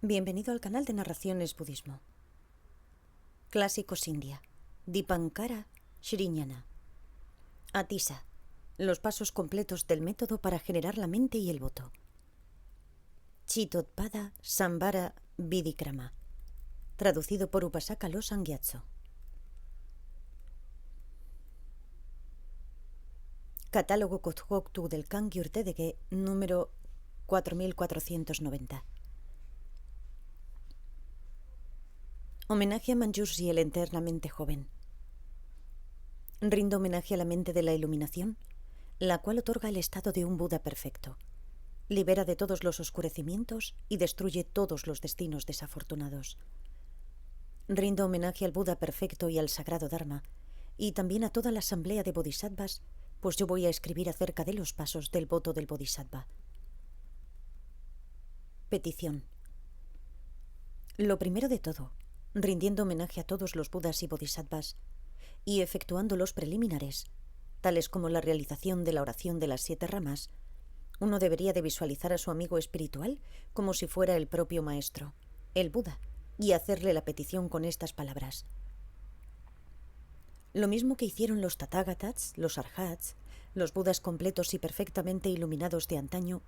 Bienvenido al canal de Narraciones Budismo. Clásicos India. Dipankara Shriñana. Atisa. Los pasos completos del método para generar la mente y el voto. Chitotpada Sambara Vidikrama. Traducido por Upasaka Losang Gyatso. Catálogo Kothoktu del Kangyur Tedege, número 4490. Homenaje a Manjushri, el eternamente joven. Rindo homenaje a la mente de la iluminación, la cual otorga el estado de un Buda perfecto. Libera de todos los oscurecimientos y destruye todos los destinos desafortunados. Rindo homenaje al Buda perfecto y al sagrado Dharma, y también a toda la asamblea de bodhisattvas, pues yo voy a escribir acerca de los pasos del voto del bodhisattva. Petición. Lo primero de todo, rindiendo homenaje a todos los Budas y bodhisattvas, y efectuando los preliminares, tales como la realización de la oración de las 7 ramas, uno debería de visualizar a su amigo espiritual como si fuera el propio maestro, el Buda, y hacerle la petición con estas palabras. Lo mismo que hicieron los Tathagatas, los Arhats, los Budas completos y perfectamente iluminados de antaño,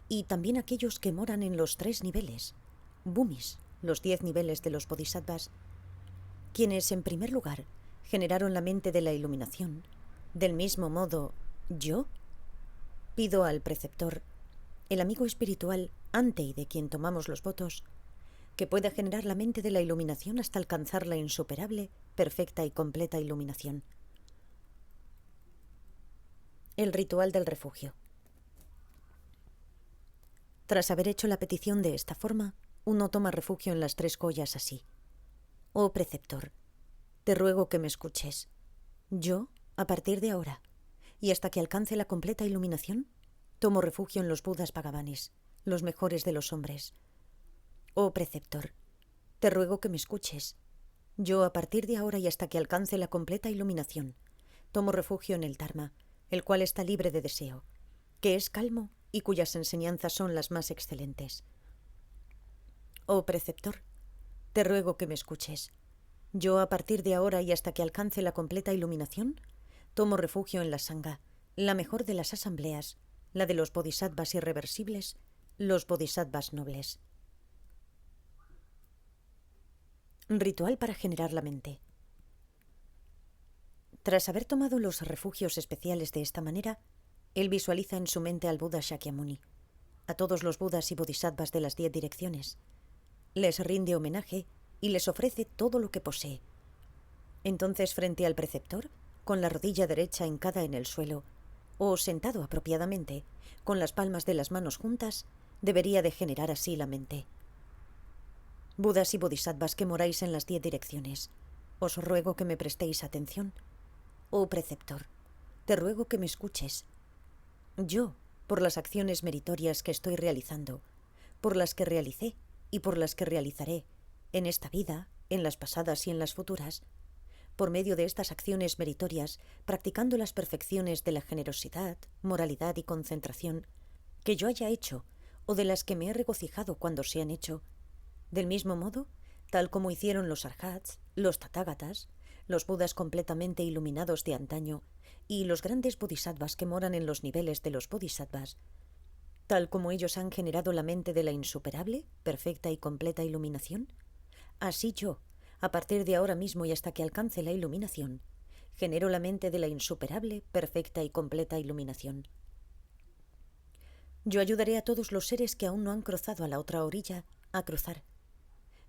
y también aquellos que moran en los 3 niveles, Bhumis, los 10 niveles de los bodhisattvas, quienes en primer lugar generaron la mente de la iluminación. Del mismo modo, yo pido al preceptor, el amigo espiritual ante y de quien tomamos los votos, que pueda generar la mente de la iluminación hasta alcanzar la insuperable, perfecta y completa iluminación. El ritual del refugio. Tras haber hecho la petición de esta forma, uno toma refugio en las 3 collas así. Oh preceptor, te ruego que me escuches. Yo, a partir de ahora, y hasta que alcance la completa iluminación, tomo refugio en los Budas Bhagavanes, los mejores de los hombres. Oh preceptor, te ruego que me escuches. Yo, a partir de ahora y hasta que alcance la completa iluminación, tomo refugio en el Dharma, el cual está libre de deseo, que es calmo y cuyas enseñanzas son las más excelentes. Oh preceptor, te ruego que me escuches. Yo, a partir de ahora y hasta que alcance la completa iluminación, tomo refugio en la Sangha, la mejor de las asambleas, la de los bodhisattvas irreversibles, los bodhisattvas nobles. Ritual para generar la mente. Tras haber tomado los refugios especiales de esta manera, él visualiza en su mente al Buda Shakyamuni, a todos los Budas y bodhisattvas de las 10 direcciones. Les rinde homenaje y les ofrece todo lo que posee. Entonces, frente al preceptor, con la rodilla derecha hincada en el suelo, o sentado apropiadamente, con las palmas de las manos juntas, debería de generar así la mente. Budas y bodhisattvas que moráis en las 10 direcciones, os ruego que me prestéis atención. Oh preceptor, te ruego que me escuches. Yo, por las acciones meritorias que estoy realizando, por las que realicé y por las que realizaré, en esta vida, en las pasadas y en las futuras, por medio de estas acciones meritorias, practicando las perfecciones de la generosidad, moralidad y concentración, que yo haya hecho, o de las que me he regocijado cuando se han hecho, del mismo modo, tal como hicieron los Arhats, los Tathagatas, los Budas completamente iluminados de antaño y los grandes bodhisattvas que moran en los niveles de los bodhisattvas, tal como ellos han generado la mente de la insuperable, perfecta y completa iluminación, así yo, a partir de ahora mismo y hasta que alcance la iluminación, genero la mente de la insuperable, perfecta y completa iluminación. Yo ayudaré a todos los seres que aún no han cruzado a la otra orilla a cruzar.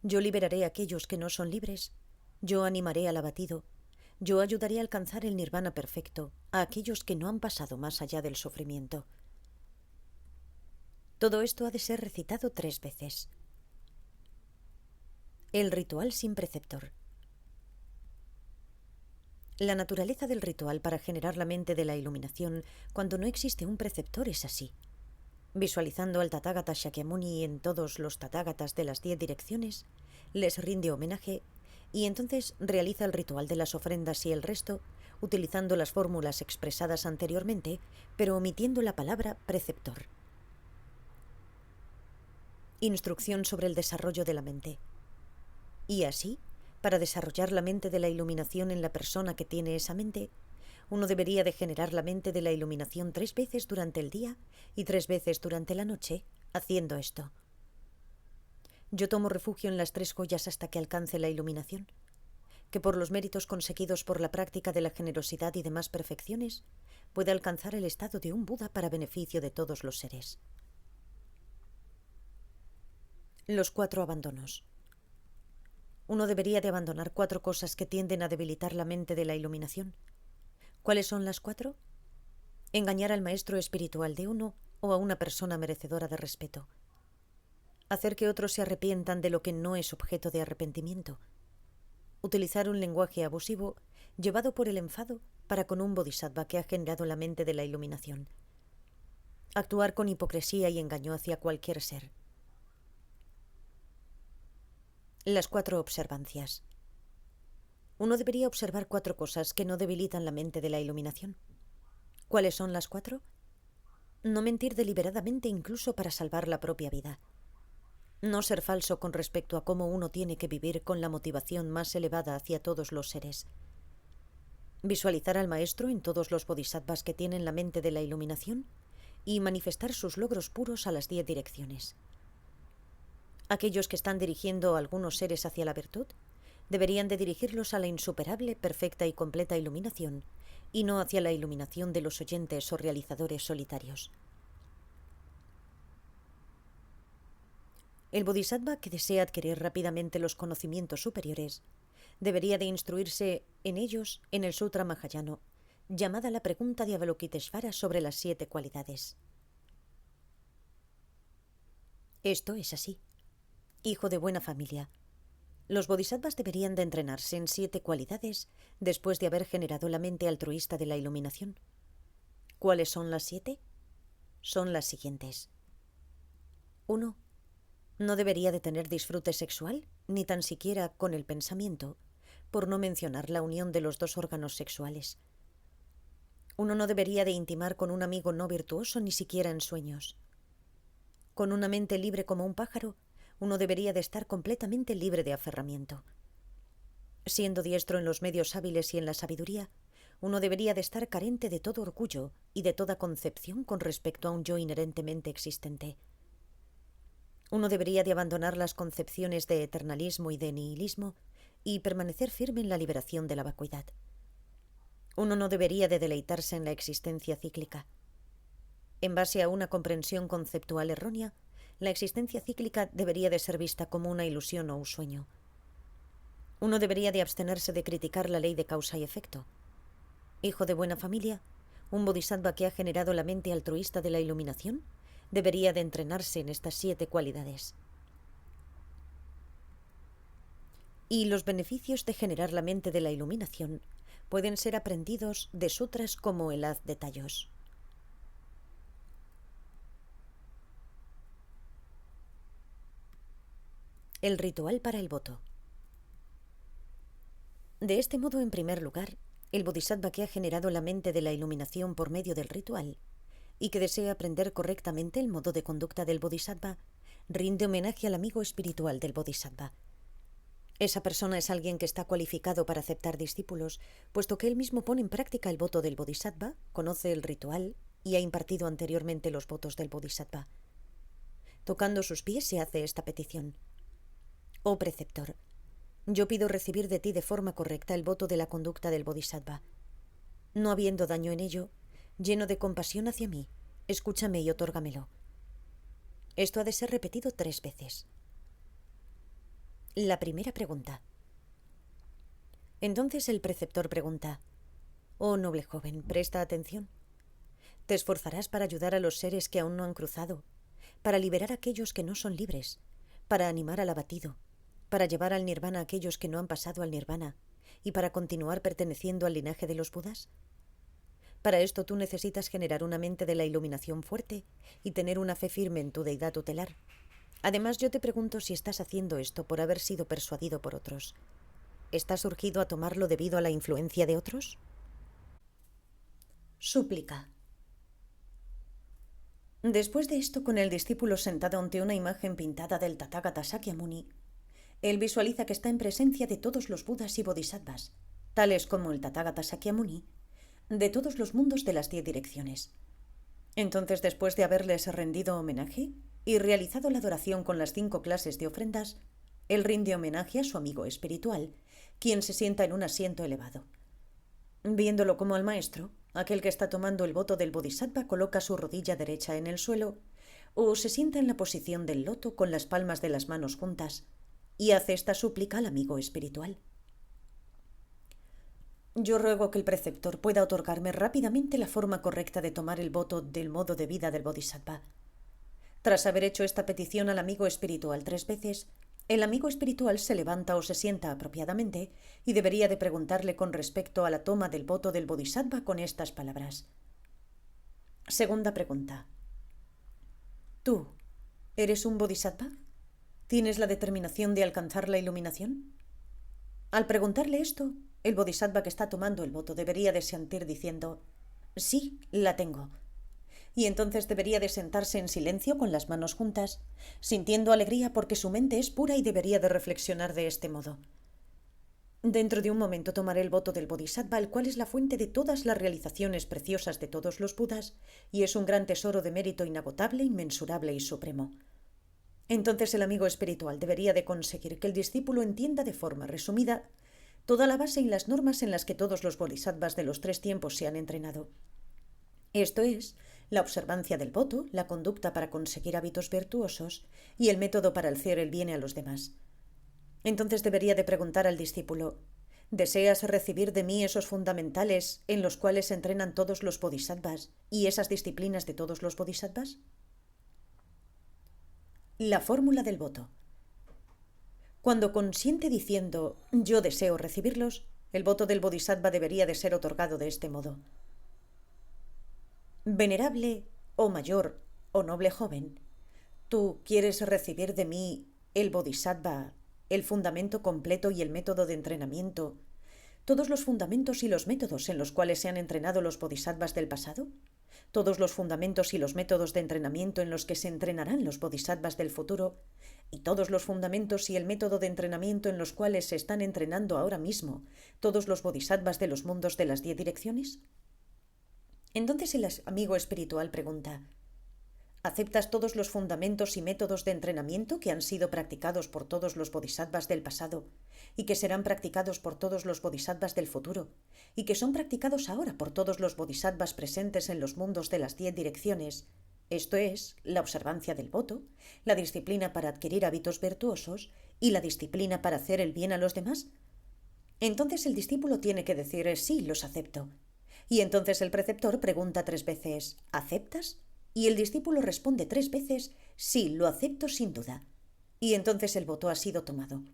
Yo liberaré a aquellos que no son libres. Yo animaré al abatido. Yo ayudaré a alcanzar el nirvana perfecto a aquellos que no han pasado más allá del sufrimiento. Todo esto ha de ser recitado 3 veces. El ritual sin preceptor. La naturaleza del ritual para generar la mente de la iluminación cuando no existe un preceptor es así. Visualizando al Tathagata Shakyamuni en todos los Tathagatas de las 10 direcciones, les rinde homenaje y entonces realiza el ritual de las ofrendas y el resto, utilizando las fórmulas expresadas anteriormente, pero omitiendo la palabra preceptor. Instrucción sobre el desarrollo de la mente. Y así, para desarrollar la mente de la iluminación en la persona que tiene esa mente, uno debería de generar la mente de la iluminación 3 veces durante el día y 3 veces durante la noche, haciendo esto. Yo tomo refugio en las 3 joyas hasta que alcance la iluminación, que por los méritos conseguidos por la práctica de la generosidad y demás perfecciones, pueda alcanzar el estado de un Buda para beneficio de todos los seres. Los 4 abandonos. Uno debería de abandonar 4 cosas que tienden a debilitar la mente de la iluminación. ¿Cuáles son las 4? Engañar al maestro espiritual de uno o a una persona merecedora de respeto. Hacer que otros se arrepientan de lo que no es objeto de arrepentimiento. Utilizar un lenguaje abusivo llevado por el enfado para con un bodhisattva que ha generado la mente de la iluminación. Actuar con hipocresía y engaño hacia cualquier ser. Las 4 observancias. Uno debería observar 4 cosas que no debilitan la mente de la iluminación. ¿Cuáles son las 4? No mentir deliberadamente incluso para salvar la propia vida. No ser falso con respecto a cómo uno tiene que vivir con la motivación más elevada hacia todos los seres. Visualizar al maestro en todos los bodhisattvas que tienen la mente de la iluminación y manifestar sus logros puros a las 10 direcciones. Aquellos que están dirigiendo a algunos seres hacia la virtud deberían de dirigirlos a la insuperable, perfecta y completa iluminación y no hacia la iluminación de los oyentes o realizadores solitarios. El bodhisattva que desea adquirir rápidamente los conocimientos superiores debería de instruirse en ellos en el Sutra Mahayana, llamada la pregunta de Avalokiteshvara sobre las 7 cualidades. Esto es así. Hijo de buena familia, los bodhisattvas deberían de entrenarse en 7 cualidades después de haber generado la mente altruista de la iluminación. ¿Cuáles son las 7? Son las siguientes. 1. No debería de tener disfrute sexual, ni tan siquiera con el pensamiento, por no mencionar la unión de los 2 órganos sexuales. Uno no debería de intimar con un amigo no virtuoso ni siquiera en sueños. Con una mente libre como un pájaro, uno debería de estar completamente libre de aferramiento. Siendo diestro en los medios hábiles y en la sabiduría, uno debería de estar carente de todo orgullo y de toda concepción con respecto a un yo inherentemente existente. Uno debería de abandonar las concepciones de eternalismo y de nihilismo y permanecer firme en la liberación de la vacuidad. Uno no debería de deleitarse en la existencia cíclica. En base a una comprensión conceptual errónea, la existencia cíclica debería de ser vista como una ilusión o un sueño. Uno debería de abstenerse de criticar la ley de causa y efecto. Hijo de buena familia, un bodhisattva que ha generado la mente altruista de la iluminación debería de entrenarse en estas 7 cualidades. Y los beneficios de generar la mente de la iluminación pueden ser aprendidos de sutras como el Haz de Tallos. El ritual para el voto. De este modo, en primer lugar, el bodhisattva que ha generado la mente de la iluminación por medio del ritual y que desea aprender correctamente el modo de conducta del bodhisattva, rinde homenaje al amigo espiritual del bodhisattva. Esa persona es alguien que está cualificado para aceptar discípulos, puesto que él mismo pone en práctica el voto del bodhisattva, conoce el ritual y ha impartido anteriormente los votos del bodhisattva. Tocando sus pies se hace esta petición. Oh preceptor, yo pido recibir de ti de forma correcta el voto de la conducta del bodhisattva. No habiendo daño en ello, lleno de compasión hacia mí, escúchame y otórgamelo. Esto ha de ser repetido 3 veces. La primera pregunta. Entonces el preceptor pregunta: Oh noble joven, presta atención. Te esforzarás para ayudar a los seres que aún no han cruzado, para liberar a aquellos que no son libres, para animar al abatido, para llevar al nirvana a aquellos que no han pasado al nirvana y para continuar perteneciendo al linaje de los Budas. Para esto tú necesitas generar una mente de la iluminación fuerte y tener una fe firme en tu deidad tutelar. Además, yo te pregunto si estás haciendo esto por haber sido persuadido por otros. ¿Estás urgido a tomarlo debido a la influencia de otros? Súplica. Después de esto, con el discípulo sentado ante una imagen pintada del Tathagata Sakyamuni, él visualiza que está en presencia de todos los Budas y Bodhisattvas, tales como el Tathagata Sakyamuni, de todos los mundos de las 10 direcciones. Entonces, después de haberles rendido homenaje y realizado la adoración con las 5 clases de ofrendas, él rinde homenaje a su amigo espiritual, quien se sienta en un asiento elevado. Viéndolo como al maestro, aquel que está tomando el voto del bodhisattva coloca su rodilla derecha en el suelo o se sienta en la posición del loto con las palmas de las manos juntas y hace esta súplica al amigo espiritual. Yo ruego que el preceptor pueda otorgarme rápidamente la forma correcta de tomar el voto del modo de vida del bodhisattva. Tras haber hecho esta petición al amigo espiritual 3 veces, el amigo espiritual se levanta o se sienta apropiadamente y debería de preguntarle con respecto a la toma del voto del bodhisattva con estas palabras. Segunda pregunta. ¿Tú eres un bodhisattva? ¿Tienes la determinación de alcanzar la iluminación? Al preguntarle esto, el bodhisattva que está tomando el voto debería de sentir diciendo: sí, la tengo. Y entonces debería de sentarse en silencio con las manos juntas, sintiendo alegría porque su mente es pura y debería de reflexionar de este modo. Dentro de un momento tomaré el voto del bodhisattva, el cual es la fuente de todas las realizaciones preciosas de todos los budas y es un gran tesoro de mérito inagotable, inmensurable y supremo. Entonces el amigo espiritual debería de conseguir que el discípulo entienda de forma resumida toda la base y las normas en las que todos los bodhisattvas de los 3 tiempos se han entrenado. Esto es, la observancia del voto, la conducta para conseguir hábitos virtuosos y el método para hacer el bien a los demás. Entonces debería de preguntar al discípulo: ¿deseas recibir de mí esos fundamentales en los cuales se entrenan todos los bodhisattvas y esas disciplinas de todos los bodhisattvas? La fórmula del voto. Cuando consiente diciendo «yo deseo recibirlos», el voto del bodhisattva debería de ser otorgado de este modo. Venerable o mayor o noble joven, ¿tú quieres recibir de mí el bodhisattva, el fundamento completo y el método de entrenamiento, todos los fundamentos y los métodos en los cuales se han entrenado los bodhisattvas del pasado? ¿Todos los fundamentos y los métodos de entrenamiento en los que se entrenarán los bodhisattvas del futuro? ¿Y todos los fundamentos y el método de entrenamiento en los cuales se están entrenando ahora mismo todos los bodhisattvas de los mundos de las 10 direcciones? Entonces el amigo espiritual pregunta: ¿aceptas todos los fundamentos y métodos de entrenamiento que han sido practicados por todos los bodhisattvas del pasado y que serán practicados por todos los bodhisattvas del futuro y que son practicados ahora por todos los bodhisattvas presentes en los mundos de las 10 direcciones? Esto es, la observancia del voto, la disciplina para adquirir hábitos virtuosos y la disciplina para hacer el bien a los demás. Entonces el discípulo tiene que decir: sí, los acepto. Y entonces el preceptor pregunta 3 veces: ¿aceptas? Y el discípulo responde 3 veces: sí, lo acepto sin duda. Y entonces el voto ha sido tomado.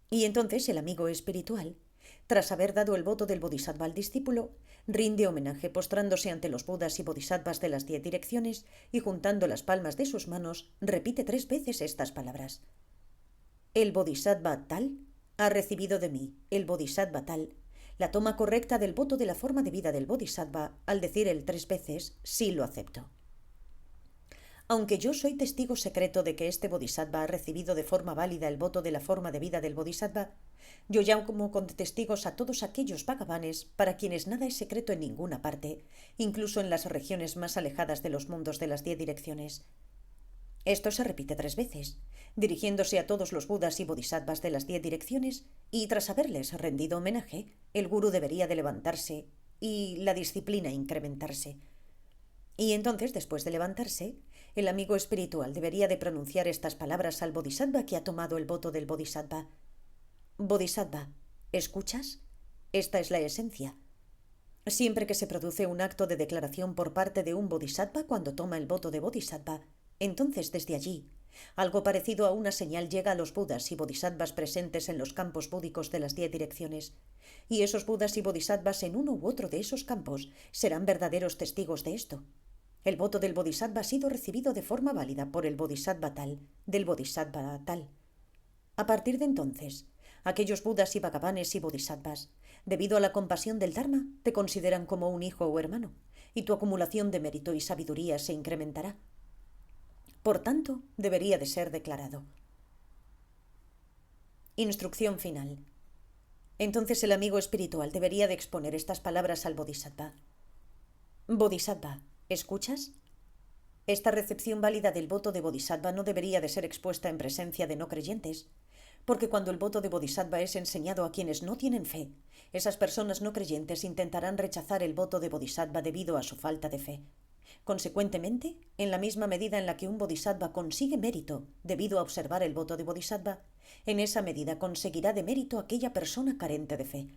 Y entonces el amigo espiritual, tras haber dado el voto del bodhisattva al discípulo, rinde homenaje postrándose ante los budas y bodhisattvas de las 10 direcciones y juntando las palmas de sus manos, repite 3 veces estas palabras: el bodhisattva tal ha recibido de mí, el bodhisattva tal, la toma correcta del voto de la forma de vida del bodhisattva al decir el 3 veces: sí, lo acepto. Aunque yo soy testigo secreto de que este bodhisattva ha recibido de forma válida el voto de la forma de vida del bodhisattva, yo llamo como testigos a todos aquellos vagabanes para quienes nada es secreto en ninguna parte, incluso en las regiones más alejadas de los mundos de las 10 direcciones. Esto se repite 3 veces, dirigiéndose a todos los budas y bodhisattvas de las 10 direcciones, y tras haberles rendido homenaje, el gurú debería de levantarse y la disciplina incrementarse. Y entonces, después de levantarse, el amigo espiritual debería de pronunciar estas palabras al bodhisattva que ha tomado el voto del bodhisattva: Bodhisattva, ¿escuchas? Esta es la esencia. Siempre que se produce un acto de declaración por parte de un bodhisattva cuando toma el voto de bodhisattva, entonces desde allí, algo parecido a una señal llega a los budas y bodhisattvas presentes en los campos búdicos de las 10 direcciones, y esos budas y bodhisattvas en uno u otro de esos campos serán verdaderos testigos de esto. El voto del bodhisattva ha sido recibido de forma válida por el bodhisattva tal, del bodhisattva tal. A partir de entonces, aquellos budas y bhagavanes y bodhisattvas, debido a la compasión del Dharma, te consideran como un hijo o hermano, y tu acumulación de mérito y sabiduría se incrementará. Por tanto, debería de ser declarado. Instrucción final. Entonces el amigo espiritual debería de exponer estas palabras al Bodhisattva. Bodhisattva, ¿escuchas? Esta recepción válida del voto de Bodhisattva no debería de ser expuesta en presencia de no creyentes, porque cuando el voto de Bodhisattva es enseñado a quienes no tienen fe, esas personas no creyentes intentarán rechazar el voto de Bodhisattva debido a su falta de fe. Consecuentemente, en la misma medida en la que un Bodhisattva consigue mérito debido a observar el voto de Bodhisattva, en esa medida conseguirá de mérito aquella persona carente de fe.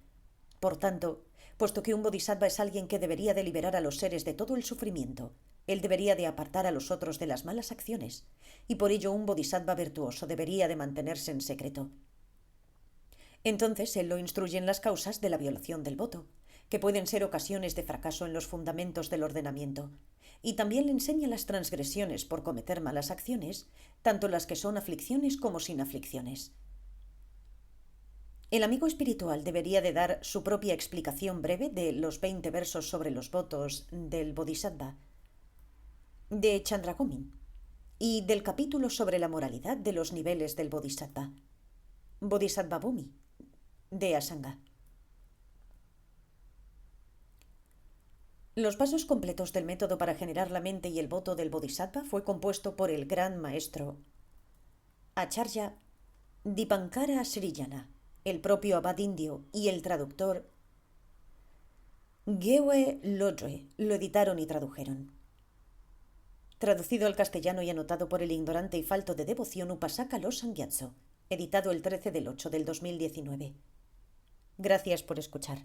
Por tanto, puesto que un Bodhisattva es alguien que debería de liberar a los seres de todo el sufrimiento, él debería de apartar a los otros de las malas acciones, y por ello un Bodhisattva virtuoso debería de mantenerse en secreto. Entonces él lo instruye en las causas de la violación del voto, que pueden ser ocasiones de fracaso en los fundamentos del ordenamiento, y también le enseña las transgresiones por cometer malas acciones, tanto las que son aflicciones como sin aflicciones. El amigo espiritual debería de dar su propia explicación breve de los 20 versos sobre los votos del Bodhisattva de Chandragomin y del capítulo sobre la moralidad de los niveles del Bodhisattva, Bodhisattva Bhumi, de Asanga. Los pasos completos del método para generar la mente y el voto del Bodhisattva fue compuesto por el gran maestro Acharya Dipankara Sriyana, el propio abad indio y el traductor Gewe Lodre lo editaron y tradujeron. Traducido al castellano y anotado por el ignorante y falto de devoción Upasaka Losang Gyatso, editado el 13 del 8 del 2019. Gracias por escuchar.